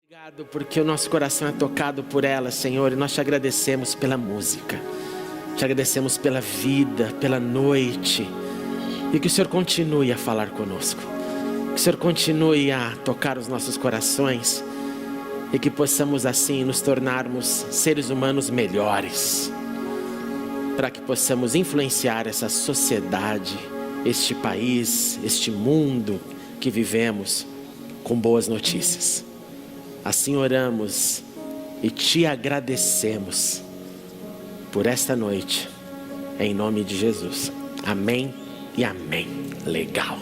Obrigado porque o nosso coração é tocado por ela, Senhor, e nós te agradecemos pela música, te agradecemos pela vida, pela noite, e que o Senhor continue a falar conosco, que o Senhor continue a tocar os nossos corações, e que possamos assim nos tornarmos seres humanos melhores, para que possamos influenciar essa sociedade, este país, este mundo que vivemos, com boas notícias. Assim oramos e te agradecemos por esta noite, em nome de Jesus. Amém e amém. Legal.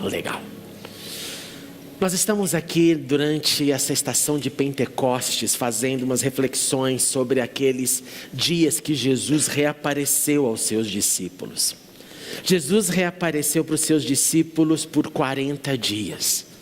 Nós estamos aqui durante essa estação de Pentecostes, fazendo umas reflexões sobre aqueles dias que Jesus reapareceu aos seus discípulos. Jesus reapareceu para os seus discípulos por 40 dias.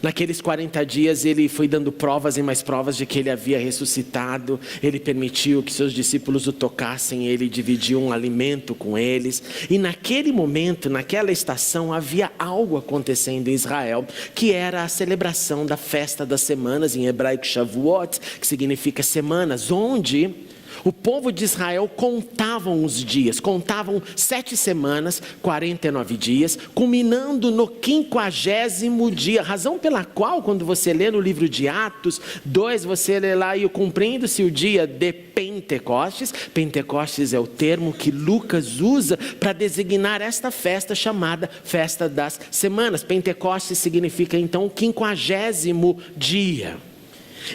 Naqueles 40 dias ele foi dando provas e mais provas de que ele havia ressuscitado. Ele permitiu que seus discípulos o tocassem, ele dividiu um alimento com eles. E naquele momento, naquela estação, havia algo acontecendo em Israel, que era a celebração da festa das semanas, em hebraico Shavuot, que significa semanas, onde o povo de Israel contavam os dias, contavam 7 semanas, 49 dias, culminando no 50º dia, razão pela qual quando você lê no livro de Atos 2, você lê lá, e cumprindo-se o dia de Pentecostes. Pentecostes é o termo que Lucas usa para designar esta festa chamada Festa das Semanas. Pentecostes significa então o 50º dia.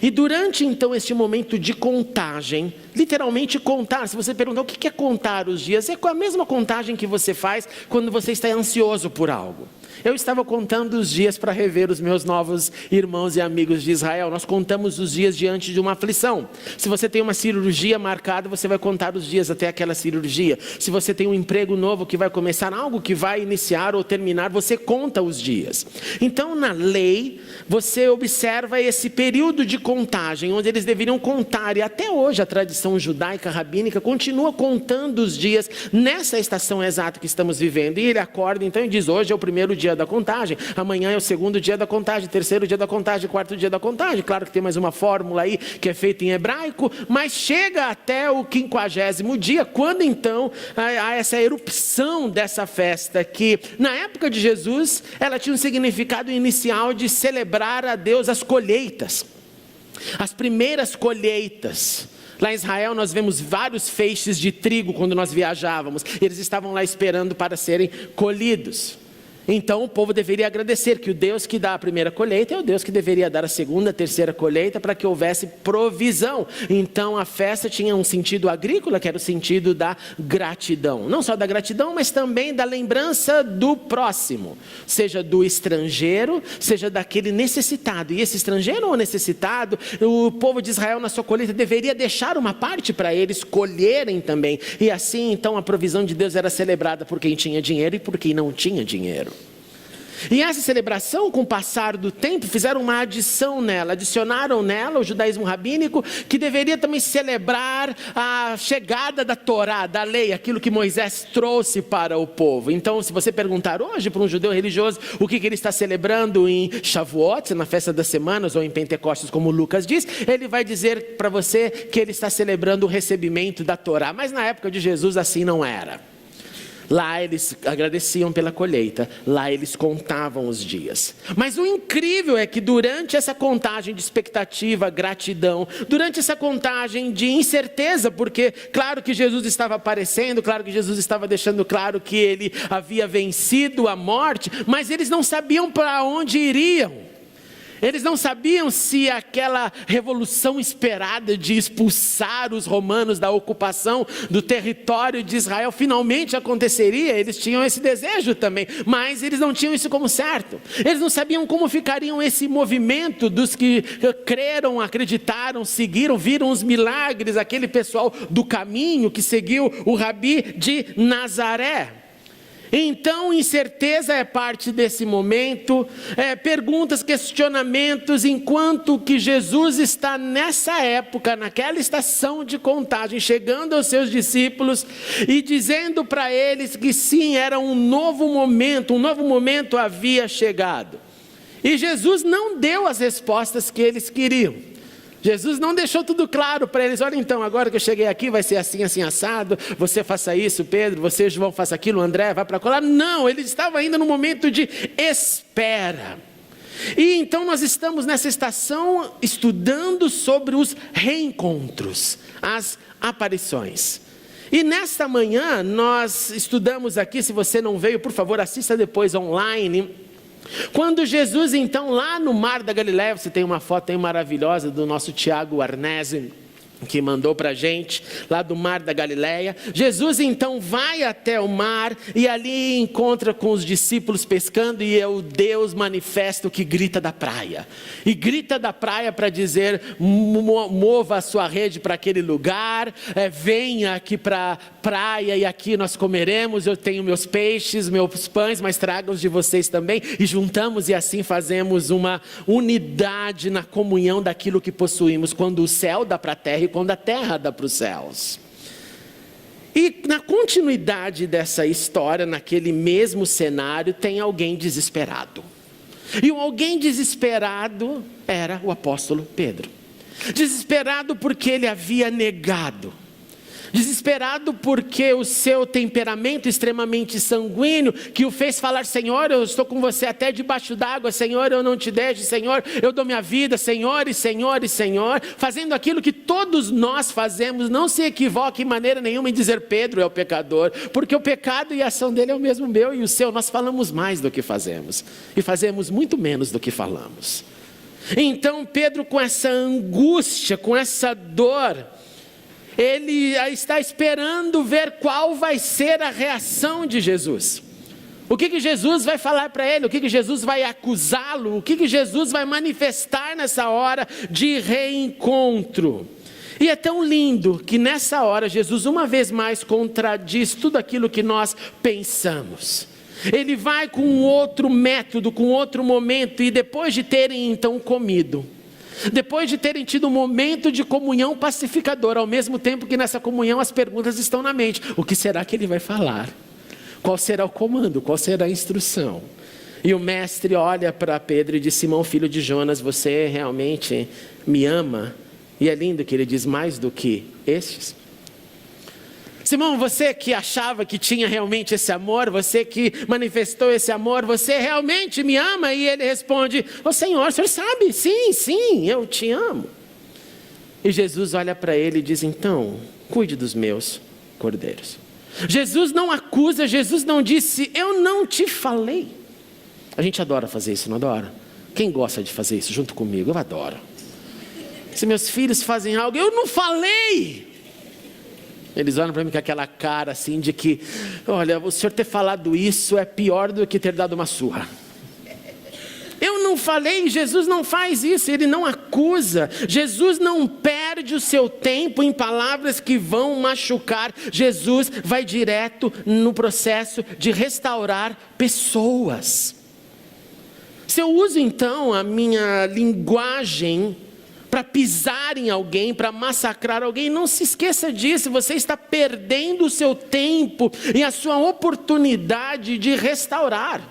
E durante então este momento de contagem, literalmente contar, se você perguntar o que é contar os dias, é com a mesma contagem que você faz quando você está ansioso por algo. Eu estava contando os dias para rever os meus novos irmãos e amigos de Israel. Nós contamos os dias diante de uma aflição. Se você tem uma cirurgia marcada, você vai contar os dias até aquela cirurgia. Se você tem um emprego novo que vai começar, algo que vai iniciar ou terminar, você conta os dias. Então na lei, você observa esse período de contagem, onde eles deveriam contar, e até hoje a tradição judaica rabínica continua contando os dias nessa estação exata que estamos vivendo. E ele acorda então e diz: hoje é o primeiro dia da contagem, amanhã é o segundo dia da contagem, terceiro dia da contagem, quarto dia da contagem. Claro que tem mais uma fórmula aí que é feita em hebraico, mas chega até o 50º dia, quando então há essa erupção dessa festa, que na época de Jesus ela tinha um significado inicial de celebrar a Deus as colheitas, as primeiras colheitas. Lá em Israel nós vemos vários feixes de trigo quando nós viajávamos, eles estavam lá esperando para serem colhidos. Então o povo deveria agradecer que o Deus que dá a primeira colheita é o Deus que deveria dar a segunda, a terceira colheita, para que houvesse provisão. Então a festa tinha um sentido agrícola, que era o sentido da gratidão. Não só da gratidão, mas também da lembrança do próximo. Seja do estrangeiro, seja daquele necessitado. E esse estrangeiro ou necessitado, o povo de Israel na sua colheita deveria deixar uma parte para eles colherem também. E assim então a provisão de Deus era celebrada por quem tinha dinheiro e por quem não tinha dinheiro. E essa celebração, com o passar do tempo, fizeram uma adição nela, adicionaram nela o judaísmo rabínico, que deveria também celebrar a chegada da Torá, da lei, aquilo que Moisés trouxe para o povo. Então, se você perguntar hoje para um judeu religioso o que ele está celebrando em Shavuot, na festa das semanas, ou em Pentecostes, como Lucas diz, ele vai dizer para você que ele está celebrando o recebimento da Torá. Mas na época de Jesus assim não era. Lá eles agradeciam pela colheita, lá eles contavam os dias. Mas o incrível é que durante essa contagem de expectativa, gratidão, durante essa contagem de incerteza, porque claro que Jesus estava aparecendo, claro que Jesus estava deixando claro que ele havia vencido a morte, mas eles não sabiam para onde iriam. Eles não sabiam se aquela revolução esperada de expulsar os romanos da ocupação do território de Israel finalmente aconteceria. Eles tinham esse desejo também, mas eles não tinham isso como certo. Eles não sabiam como ficariam esse movimento dos que creram, acreditaram, seguiram, viram os milagres, aquele pessoal do caminho que seguiu o Rabi de Nazaré. Então incerteza é parte desse momento, perguntas, questionamentos, enquanto que Jesus está nessa época, naquela estação de contagem, chegando aos seus discípulos e dizendo para eles que sim, era um novo momento havia chegado. E Jesus não deu as respostas que eles queriam. Jesus não deixou tudo claro para eles. Olha, então, agora que eu cheguei aqui, vai ser assim, assim, assado. Você faça isso, Pedro. Você, João, faça aquilo. André, vai para lá. Não, ele estava ainda no momento de espera. E então nós estamos nessa estação estudando sobre os reencontros, as aparições. E nesta manhã nós estudamos aqui, se você não veio, por favor, assista depois online. Quando Jesus então lá no Mar da Galileia, você tem uma foto aí maravilhosa do nosso Tiago Arnese, que mandou para a gente, lá do Mar da Galileia. Jesus então vai até o mar e ali encontra com os discípulos pescando, e é o Deus manifesto que grita da praia. E grita da praia para dizer, mova a sua rede para aquele lugar, venha aqui para a praia e aqui nós comeremos, eu tenho meus peixes, meus pães, mas tragam os de vocês também. E juntamos e assim fazemos uma unidade na comunhão daquilo que possuímos, quando o céu dá para a terra e quando a terra dá para os céus. E na continuidade dessa história, naquele mesmo cenário, tem alguém desesperado. E o alguém desesperado era o apóstolo Pedro. Desesperado porque ele havia negado. Desesperado porque o seu temperamento extremamente sanguíneo, que o fez falar, Senhor, eu estou com você até debaixo d'água, Senhor, eu não te deixo, Senhor, eu dou minha vida, Senhor, e Senhor, e Senhor, fazendo aquilo que todos nós fazemos. Não se equivoque em maneira nenhuma em dizer Pedro é o pecador, porque o pecado e a ação dele é o mesmo meu e o seu. Nós falamos mais do que fazemos, e fazemos muito menos do que falamos. Então Pedro, com essa angústia, com essa dor, ele está esperando ver qual vai ser a reação de Jesus. O que Jesus vai falar para ele? O que Jesus vai acusá-lo? O que Jesus vai manifestar nessa hora de reencontro? E é tão lindo que nessa hora Jesus uma vez mais contradiz tudo aquilo que nós pensamos. Ele vai com outro método, com outro momento, e depois de terem então comido, depois de terem tido um momento de comunhão pacificadora, ao mesmo tempo que nessa comunhão as perguntas estão na mente. O que será que ele vai falar? Qual será o comando? Qual será a instrução? E o mestre olha para Pedro e diz, Simão, filho de Jonas, você realmente me ama? E é lindo que ele diz, mais do que estes. Simão, você que achava que tinha realmente esse amor, você que manifestou esse amor, você realmente me ama? E ele responde, Senhor, o Senhor sabe, sim, eu te amo. E Jesus olha para ele e diz, então, cuide dos meus cordeiros. Jesus não acusa, Jesus não disse, eu não te falei. A gente adora fazer isso, não adora? Quem gosta de fazer isso junto comigo? Eu adoro. Se meus filhos fazem algo, eu não falei. Eles olham para mim com aquela cara assim de que, olha, o senhor ter falado isso é pior do que ter dado uma surra. Eu não falei, Jesus não faz isso, ele não acusa. Jesus não perde o seu tempo em palavras que vão machucar. Jesus vai direto no processo de restaurar pessoas. Se eu uso então a minha linguagem para pisar em alguém, para massacrar alguém, não se esqueça disso. Você está perdendo o seu tempo e a sua oportunidade de restaurar.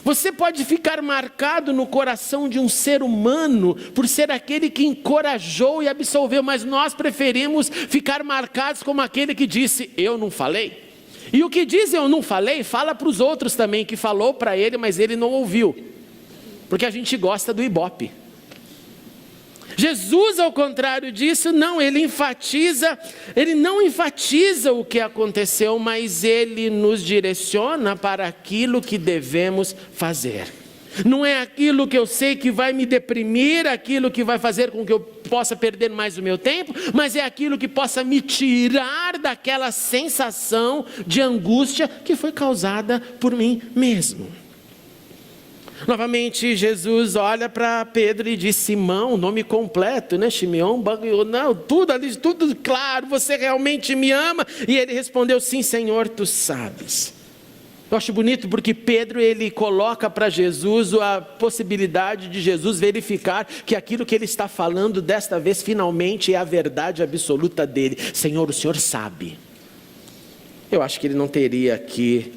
Você pode ficar marcado no coração de um ser humano por ser aquele que encorajou e absolveu, mas nós preferimos ficar marcados como aquele que disse, eu não falei. E o que diz eu não falei, fala para os outros também, que falou para ele, mas ele não ouviu. Porque a gente gosta do ibope. Jesus, ao contrário disso, não, ele não enfatiza o que aconteceu, mas ele nos direciona para aquilo que devemos fazer. Não é aquilo que eu sei que vai me deprimir, aquilo que vai fazer com que eu possa perder mais o meu tempo, mas é aquilo que possa me tirar daquela sensação de angústia que foi causada por mim mesmo. Novamente Jesus olha para Pedro e diz, Simão, nome completo, né? Shimeon, não, tudo ali, tudo claro, você realmente me ama? E ele respondeu, sim, Senhor, tu sabes. Eu acho bonito porque Pedro, ele coloca para Jesus a possibilidade de Jesus verificar que aquilo que ele está falando desta vez finalmente é a verdade absoluta dele. Senhor, o Senhor sabe. Eu acho que ele não teria aqui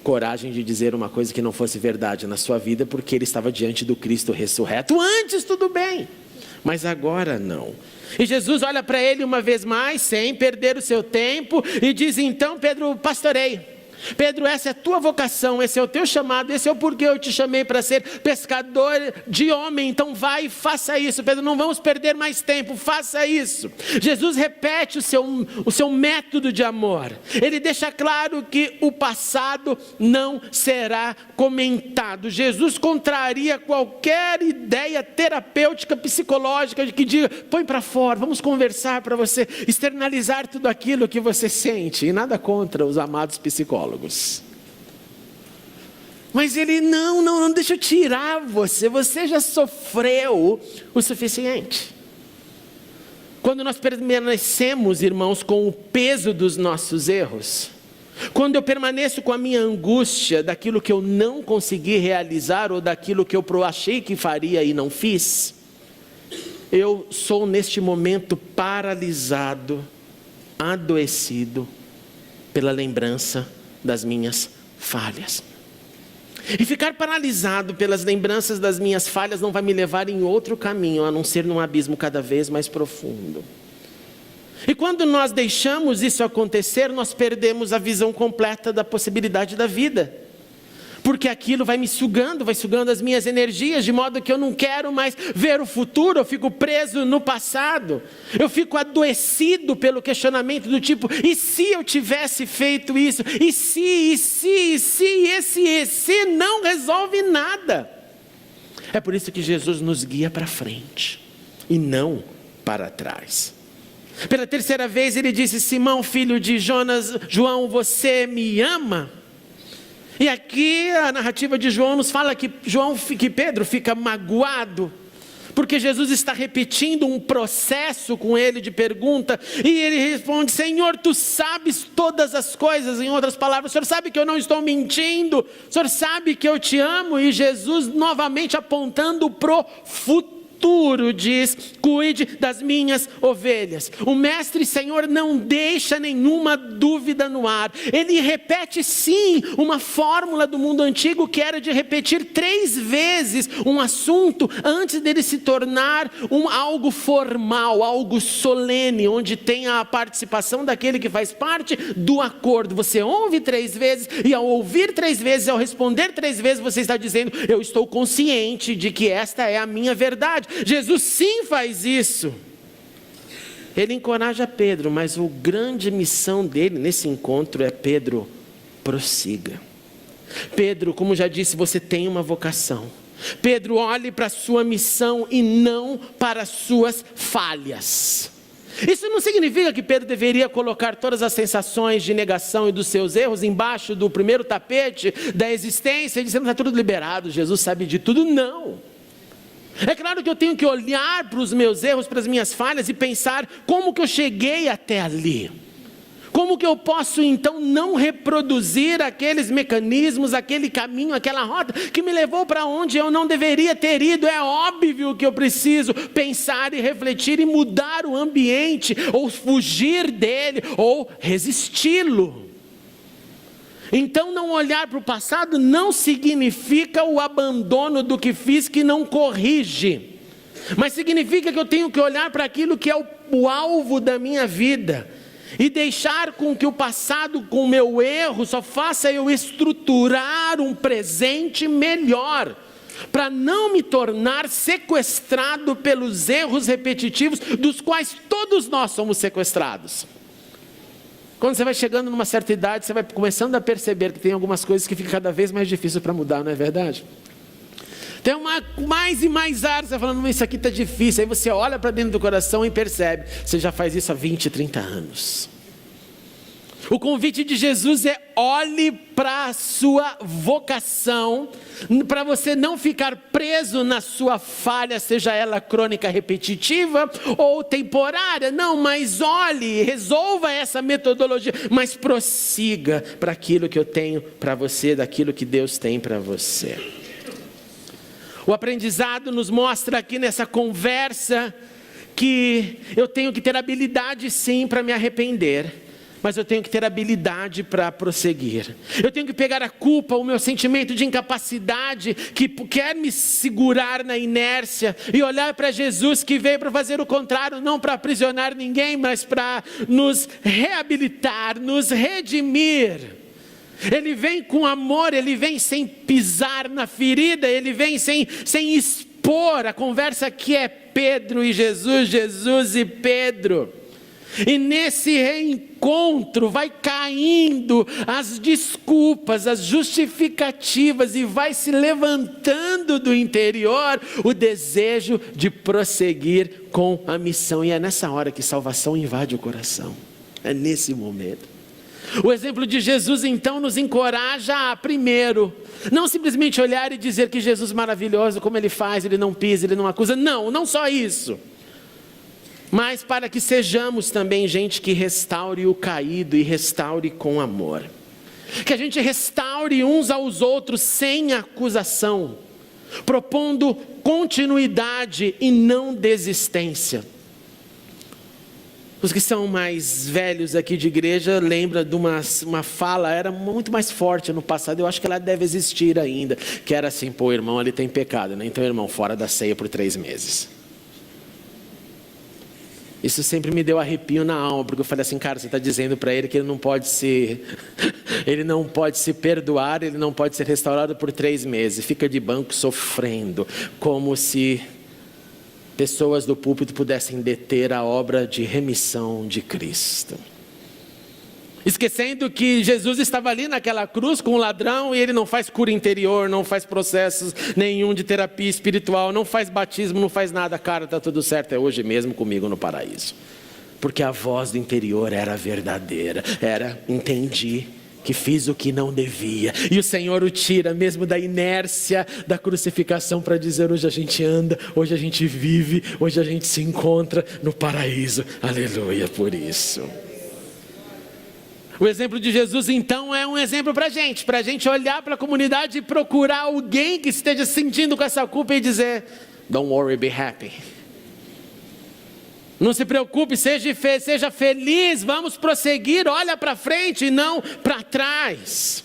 coragem de dizer uma coisa que não fosse verdade na sua vida, porque ele estava diante do Cristo ressurreto. Antes tudo bem, mas agora não. E Jesus olha para ele uma vez mais, sem perder o seu tempo, e diz: então, Pedro, pastoreie. Pedro, essa é a tua vocação, esse é o teu chamado, esse é o porquê eu te chamei para ser pescador de homem. Então vai e faça isso. Pedro, não vamos perder mais tempo, faça isso. Jesus repete o seu método de amor. Ele deixa claro que o passado não será comentado. Jesus contraria qualquer ideia terapêutica, psicológica, de que diga: põe para fora, vamos conversar para você externalizar tudo aquilo que você sente. E nada contra os amados psicólogos. Mas ele, não deixa eu tirar você já sofreu o suficiente. Quando nós permanecemos, irmãos, com o peso dos nossos erros, quando eu permaneço com a minha angústia daquilo que eu não consegui realizar, ou daquilo que eu achei que faria e não fiz, eu sou neste momento paralisado, adoecido pela lembrança das minhas falhas. E ficar paralisado pelas lembranças das minhas falhas não vai me levar em outro caminho, a não ser num abismo cada vez mais profundo. E quando nós deixamos isso acontecer, nós perdemos a visão completa da possibilidade da vida. Porque aquilo vai me sugando, vai sugando as minhas energias, de modo que eu não quero mais ver o futuro, eu fico preso no passado. Eu fico adoecido pelo questionamento do tipo: e se eu tivesse feito isso? E se não resolve nada. É por isso que Jesus nos guia para frente e não para trás. Pela terceira vez ele disse: Simão, filho de Jonas, João, você me ama? E aqui a narrativa de João nos fala que Pedro fica magoado, porque Jesus está repetindo um processo com ele de pergunta, e ele responde: Senhor, tu sabes todas as coisas. Em outras palavras, o Senhor sabe que eu não estou mentindo, o Senhor sabe que eu te amo. E Jesus novamente apontando para o futuro diz: cuide das minhas ovelhas. O mestre Senhor não deixa nenhuma dúvida no ar. Ele repete sim uma fórmula do mundo antigo, que era de repetir 3 vezes um assunto antes dele se tornar algo formal, algo solene, onde tem a participação daquele que faz parte do acordo. Você ouve 3 vezes, e ao ouvir 3 vezes, ao responder 3 vezes, você está dizendo: eu estou consciente de que esta é a minha verdade. Jesus sim faz isso. Ele encoraja Pedro, mas a grande missão dele nesse encontro é: Pedro, prossiga. Pedro, como já disse, você tem uma vocação. Pedro, olhe para a sua missão e não para as suas falhas. Isso não significa que Pedro deveria colocar todas as sensações de negação e dos seus erros embaixo do primeiro tapete da existência, dizendo: está tudo liberado, Jesus sabe de tudo. Não. É claro que eu tenho que olhar para os meus erros, para as minhas falhas, e pensar: como que eu cheguei até ali? Como que eu posso então não reproduzir aqueles mecanismos, aquele caminho, aquela rota que me levou para onde eu não deveria ter ido? É óbvio que eu preciso pensar e refletir e mudar o ambiente, ou fugir dele, ou resisti-lo. Então, não olhar para o passado não significa o abandono do que fiz, que não corrige, mas significa que eu tenho que olhar para aquilo que é o alvo da minha vida, e deixar com que o passado, com o meu erro, só faça eu estruturar um presente melhor, para não me tornar sequestrado pelos erros repetitivos, dos quais todos nós somos sequestrados. Quando você vai chegando numa certa idade, você vai começando a perceber que tem algumas coisas que ficam cada vez mais difíceis para mudar, não é verdade? Tem mais e mais áreas, você falando: isso aqui está difícil. Aí você olha para dentro do coração e percebe: você já faz isso há 20, 30 anos. O convite de Jesus é: olhe para a sua vocação, para você não ficar preso na sua falha, seja ela crônica, repetitiva ou temporária. Não, mas olhe, resolva essa metodologia, mas prossiga para aquilo que eu tenho para você, daquilo que Deus tem para você. O aprendizado nos mostra aqui nessa conversa que eu tenho que ter habilidade sim para me arrepender, mas eu tenho que ter habilidade para prosseguir. Eu tenho que pegar a culpa, o meu sentimento de incapacidade que quer me segurar na inércia e olhar para Jesus, que veio para fazer o contrário, não para aprisionar ninguém, mas para nos reabilitar, nos redimir. Ele vem com amor, ele vem sem pisar na ferida, ele vem sem expor. A conversa aqui é Pedro e Jesus, Jesus e Pedro. E nesse reencontro vai caindo as desculpas, as justificativas, e vai se levantando do interior o desejo de prosseguir com a missão. E é nessa hora que salvação invade o coração. É nesse momento. O exemplo de Jesus então nos encoraja a, primeiro, não simplesmente olhar e dizer que Jesus é maravilhoso, como ele faz, ele não pisa, ele não acusa. Não só isso. Mas para que sejamos também gente que restaure o caído e restaure com amor. Que a gente restaure uns aos outros sem acusação, propondo continuidade e não desistência. Os que são mais velhos aqui de igreja lembram de uma fala, era muito mais forte no passado, eu acho que ela deve existir ainda, que era assim: pô, irmão, ali tem pecado, né? Então, irmão, fora da ceia por 3 meses. Isso sempre me deu arrepio na alma, porque eu falei assim: cara, você está dizendo para ele que ele não pode se perdoar, ele não pode ser restaurado por 3 meses, fica de banco sofrendo, como se pessoas do púlpito pudessem deter a obra de remissão de Cristo. Esquecendo que Jesus estava ali naquela cruz com o ladrão, e ele não faz cura interior, não faz processos nenhum de terapia espiritual, não faz batismo, não faz nada. Cara, está tudo certo, é hoje mesmo comigo no paraíso. Porque a voz do interior era verdadeira, entendi que fiz o que não devia. E o Senhor o tira mesmo da inércia da crucificação para dizer: hoje a gente anda, hoje a gente vive, hoje a gente se encontra no paraíso. Aleluia por isso. O exemplo de Jesus então é um exemplo para a gente olhar para a comunidade e procurar alguém que esteja se sentindo com essa culpa e dizer: don't worry, be happy. Não se preocupe, seja feliz, vamos prosseguir, olha para frente e não para trás.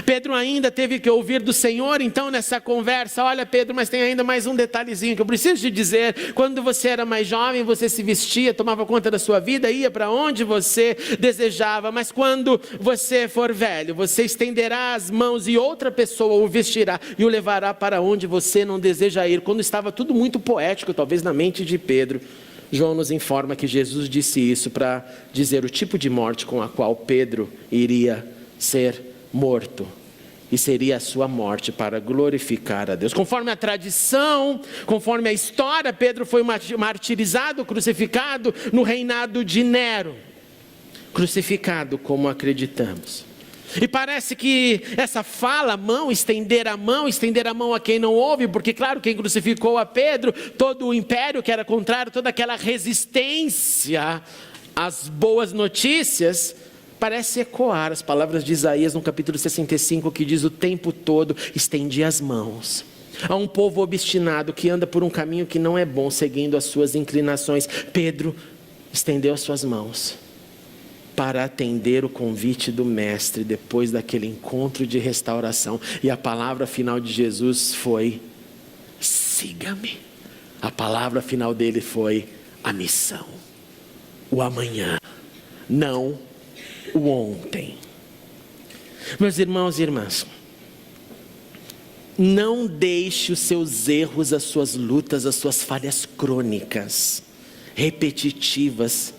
Pedro ainda teve que ouvir do Senhor então nessa conversa: olha, Pedro, mas tem ainda mais um detalhezinho que eu preciso te dizer. Quando você era mais jovem, você se vestia, tomava conta da sua vida, ia para onde você desejava. Mas quando você for velho, você estenderá as mãos e outra pessoa o vestirá e o levará para onde você não deseja ir. Quando estava tudo muito poético, talvez na mente de Pedro, João nos informa que Jesus disse isso para dizer o tipo de morte com a qual Pedro iria ser morto, e seria a sua morte para glorificar a Deus. Conforme a tradição, conforme a história, Pedro foi martirizado, crucificado no reinado de Nero, crucificado como acreditamos. E parece que essa fala, estender a mão a quem não ouve, porque claro, quem crucificou a Pedro, todo o império que era contrário, toda aquela resistência às boas notícias, parece ecoar as palavras de Isaías no capítulo 65, que diz: o tempo todo estendi as mãos a um povo obstinado que anda por um caminho que não é bom, seguindo as suas inclinações. Pedro estendeu as suas mãos para atender o convite do mestre depois daquele encontro de restauração, e a palavra final de Jesus foi: siga-me. A palavra final dele foi a missão, o amanhã, não o ontem. Meus irmãos e irmãs, não deixe os seus erros, as suas lutas, as suas falhas crônicas, repetitivas,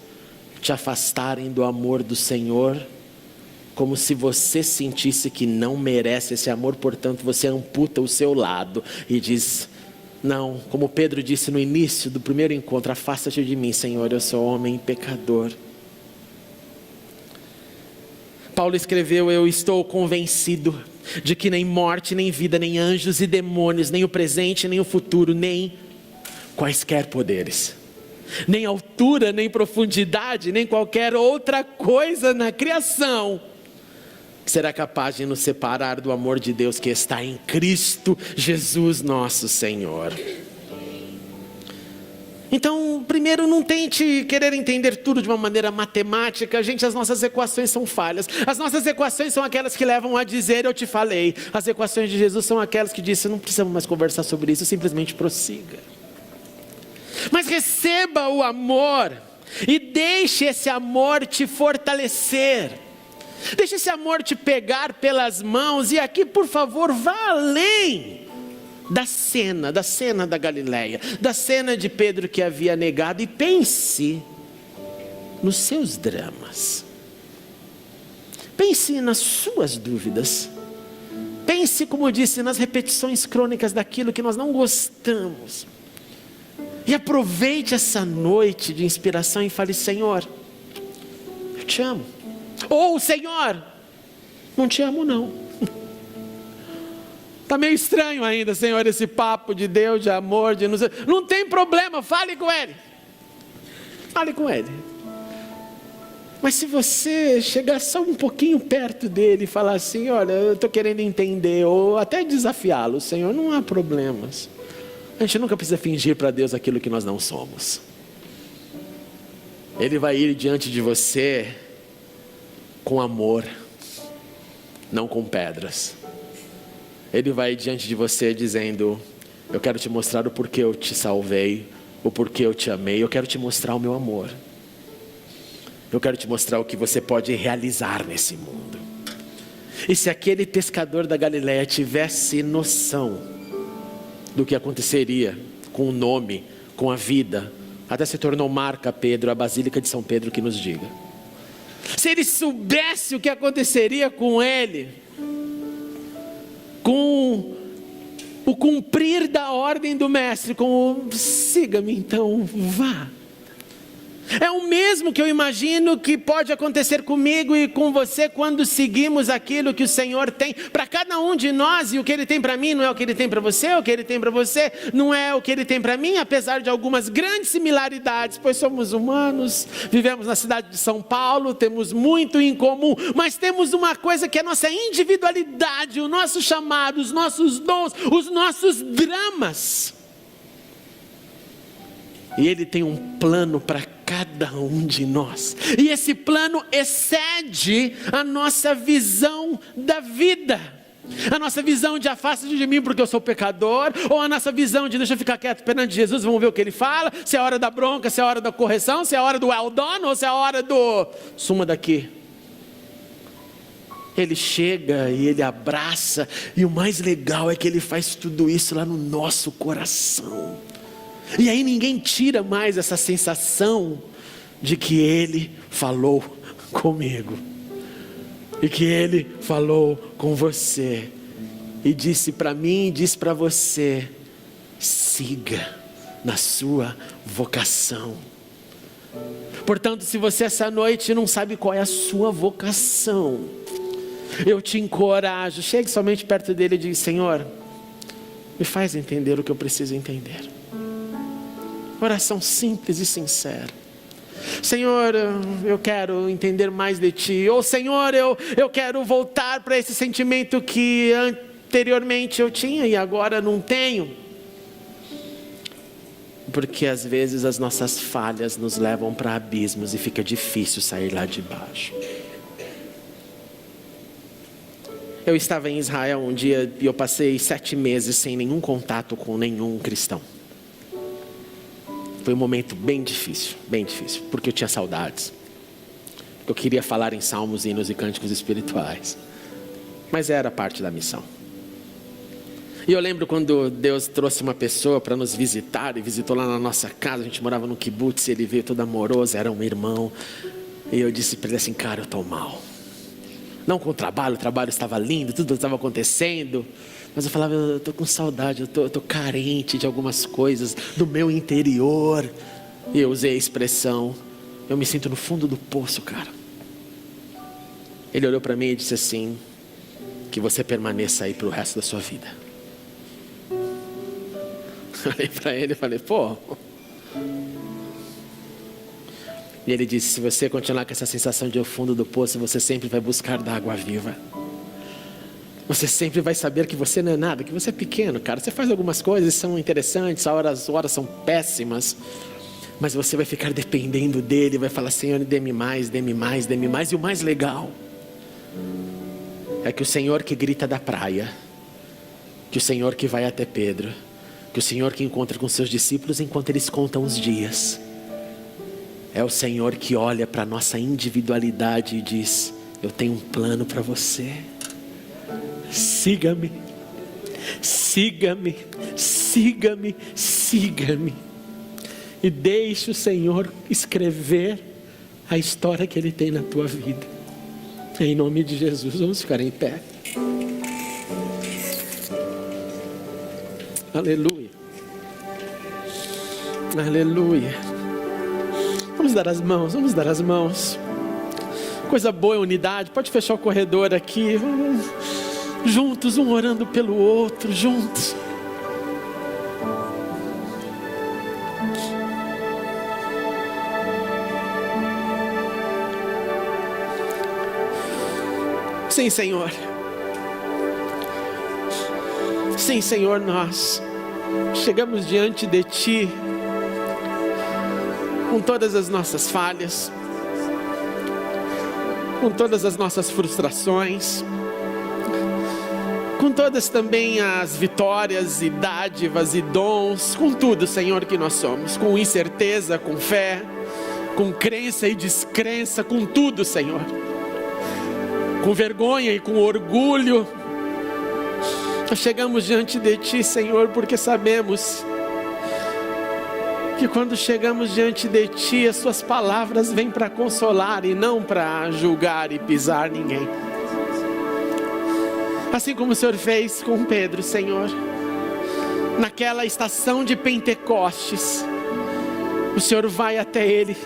te afastarem do amor do Senhor, como se você sentisse que não merece esse amor. Portanto, você amputa o seu lado e diz: não, como Pedro disse no início do primeiro encontro: afasta-te de mim, Senhor, eu sou homem pecador. Paulo escreveu: eu estou convencido de que nem morte, nem vida, nem anjos e demônios, nem o presente, nem o futuro, nem quaisquer poderes, nem altura, nem profundidade, nem qualquer outra coisa na criação será capaz de nos separar do amor de Deus que está em Cristo Jesus nosso Senhor. Então, primeiro, não tente querer entender tudo de uma maneira matemática. Gente, as nossas equações são falhas. As nossas equações são aquelas que levam a dizer, eu te falei. As equações de Jesus são aquelas que dizem, não precisamos mais conversar sobre isso, simplesmente prossiga. Mas receba o amor e deixe esse amor te fortalecer. Deixe esse amor te pegar pelas mãos. E aqui, por favor, vá além da cena da Galileia, da cena de Pedro que havia negado, e pense nos seus dramas. Pense nas suas dúvidas. Pense, como eu disse, nas repetições crônicas daquilo que nós não gostamos. E aproveite essa noite de inspiração e fale, Senhor, eu te amo. Ou, Senhor, não te amo não. Está meio estranho ainda, Senhor, esse papo de Deus, de amor, de não tem problema, fale com Ele. Fale com Ele. Mas se você chegar só um pouquinho perto dele e falar assim, olha, eu estou querendo entender, ou até desafiá-lo, Senhor, não há problemas. A gente nunca precisa fingir para Deus aquilo que nós não somos. Ele vai ir diante de você com amor, não com pedras. Ele vai diante de você dizendo, eu quero te mostrar o porquê eu te salvei, o porquê eu te amei, eu quero te mostrar o meu amor. Eu quero te mostrar o que você pode realizar nesse mundo. E se aquele pescador da Galileia tivesse noção do que aconteceria com o nome, com a vida, até se tornou marca Pedro, a Basílica de São Pedro que nos diga. Se ele soubesse o que aconteceria com ele, com o cumprir da ordem do mestre, com o siga-me então, vá. É o mesmo que eu imagino que pode acontecer comigo e com você quando seguimos aquilo que o Senhor tem para cada um de nós. E o que Ele tem para mim não é o que Ele tem para você, o que Ele tem para você não é o que Ele tem para mim, apesar de algumas grandes similaridades, pois somos humanos, vivemos na cidade de São Paulo, temos muito em comum, mas temos uma coisa que é a nossa individualidade, o nosso chamado, os nossos dons, os nossos dramas. E Ele tem um plano para cada um de nós. E esse plano excede a nossa visão da vida. A nossa visão de afasta-te de mim porque eu sou pecador. Ou a nossa visão de deixa eu ficar quieto perante Jesus, vamos ver o que Ele fala. Se é a hora da bronca, se é a hora da correção, se é a hora do well done, ou se é a hora do suma daqui. Ele chega e Ele abraça. E o mais legal é que Ele faz tudo isso lá no nosso coração. E aí ninguém tira mais essa sensação de que Ele falou comigo. E que Ele falou com você. E disse para mim, e disse para você, siga na sua vocação. Portanto, se você essa noite não sabe qual é a sua vocação, eu te encorajo, chegue somente perto dele e diga, Senhor, me faz entender o que eu preciso entender. Oração simples e sincera. Senhor, eu quero entender mais de Ti. Ou Senhor, eu quero voltar para esse sentimento que anteriormente eu tinha e agora não tenho. Porque às vezes as nossas falhas nos levam para abismos e fica difícil sair lá de baixo. Eu estava em Israel um dia e eu passei 7 meses sem nenhum contato com nenhum cristão. Foi um momento bem difícil, porque eu tinha saudades. Eu queria falar em salmos, hinos e cânticos espirituais. Mas era parte da missão. E eu lembro quando Deus trouxe uma pessoa para nos visitar, e visitou lá na nossa casa, a gente morava no kibbutz, ele veio todo amoroso, era um irmão. E eu disse para ele assim, cara, eu estou mal. Não com o trabalho estava lindo, tudo estava acontecendo. Mas eu falava, eu estou com saudade, eu estou carente de algumas coisas do meu interior. E eu usei a expressão, eu me sinto no fundo do poço, cara. Ele olhou para mim e disse assim, que você permaneça aí para o resto da sua vida. Olhei para ele e falei, pô. E ele disse, se você continuar com essa sensação de o fundo do poço, você sempre vai buscar da água viva. Você sempre vai saber que você não é nada, que você é pequeno, cara. Você faz algumas coisas, são interessantes, as horas são péssimas. Mas você vai ficar dependendo dele, vai falar: Senhor, dê-me mais, dê-me mais, dê-me mais. E o mais legal é que o Senhor que grita da praia, que o Senhor que vai até Pedro, que o Senhor que encontra com seus discípulos enquanto eles contam os dias, é o Senhor que olha para a nossa individualidade e diz: eu tenho um plano para você. Siga-me, siga-me, siga-me, siga-me. E deixe o Senhor escrever a história que Ele tem na tua vida. Em nome de Jesus, vamos ficar em pé. Aleluia. Aleluia. Vamos dar as mãos, vamos dar as mãos. Coisa boa é unidade. Pode fechar o corredor aqui. Vamos juntos, um orando pelo outro, juntos. Sim, Senhor. Sim, Senhor, nós chegamos diante de Ti com todas as nossas falhas, com todas as nossas frustrações, com todas também as vitórias e dádivas e dons, com tudo, Senhor, que nós somos, com incerteza, com fé, com crença e descrença, com tudo, Senhor, com vergonha e com orgulho. Nós chegamos diante de Ti, Senhor, porque sabemos que quando chegamos diante de Ti, as Suas palavras vêm para consolar e não para julgar e pisar ninguém. Assim como o Senhor fez com Pedro, Senhor, naquela estação de Pentecostes, o Senhor vai até ele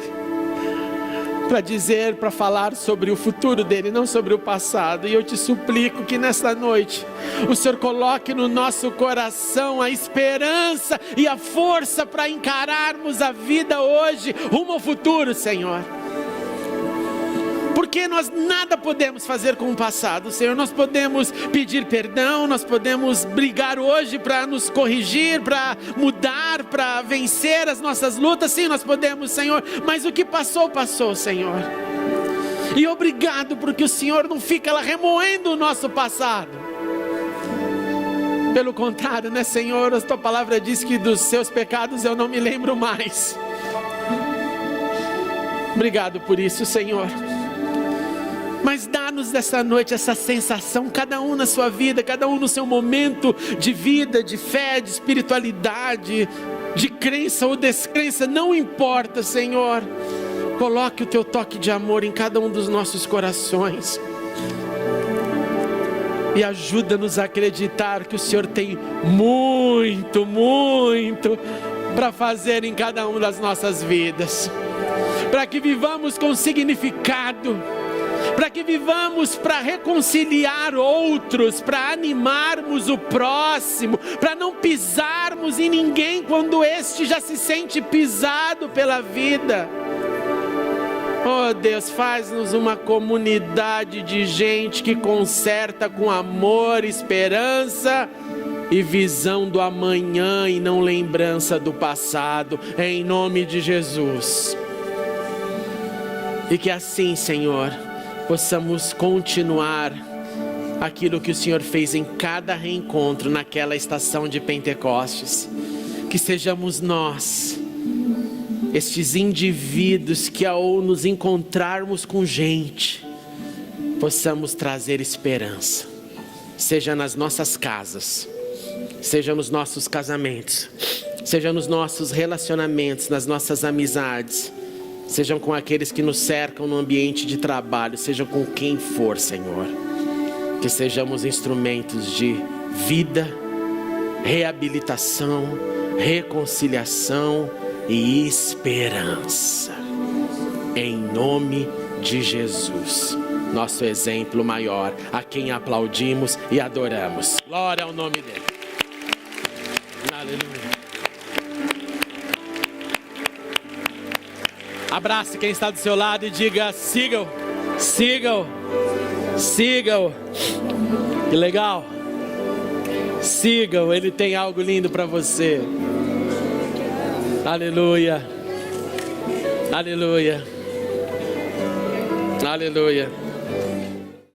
para dizer, para falar sobre o futuro dele, não sobre o passado. E eu te suplico que nesta noite o Senhor coloque no nosso coração a esperança e a força para encararmos a vida hoje rumo ao futuro, Senhor. Porque nós nada podemos fazer com o passado, Senhor. Nós podemos pedir perdão, nós podemos brigar hoje para nos corrigir, para mudar, para vencer as nossas lutas. Sim, nós podemos, Senhor. Mas o que passou, passou, Senhor. E obrigado porque o Senhor não fica lá remoendo o nosso passado. Pelo contrário, né, Senhor? A Tua palavra diz que dos seus pecados eu não me lembro mais. Obrigado por isso, Senhor. Mas dá-nos dessa noite essa sensação, cada um na sua vida, cada um no seu momento de vida, de fé, de espiritualidade, de crença ou descrença, não importa, Senhor. Coloque o Teu toque de amor em cada um dos nossos corações. E ajuda-nos a acreditar que o Senhor tem muito, muito para fazer em cada uma das nossas vidas. Para que vivamos com significado, para que vivamos para reconciliar outros, para animarmos o próximo, para não pisarmos em ninguém quando este já se sente pisado pela vida. Oh Deus, faz-nos uma comunidade de gente que conserta com amor, esperança e visão do amanhã e não lembrança do passado, em nome de Jesus. E que assim, Senhor, possamos continuar aquilo que o Senhor fez em cada reencontro naquela estação de Pentecostes. Que sejamos nós, estes indivíduos que ao nos encontrarmos com gente, possamos trazer esperança, seja nas nossas casas, seja nos nossos casamentos, seja nos nossos relacionamentos, nas nossas amizades, sejam com aqueles que nos cercam no ambiente de trabalho, sejam com quem for, Senhor. Que sejamos instrumentos de vida, reabilitação, reconciliação e esperança. Em nome de Jesus, nosso exemplo maior, a quem aplaudimos e adoramos. Glória ao nome dele. Aleluia. Abrace quem está do seu lado e diga: sigam, sigam, sigam. Que legal. Sigam, ele tem algo lindo para você. Aleluia. Aleluia. Aleluia.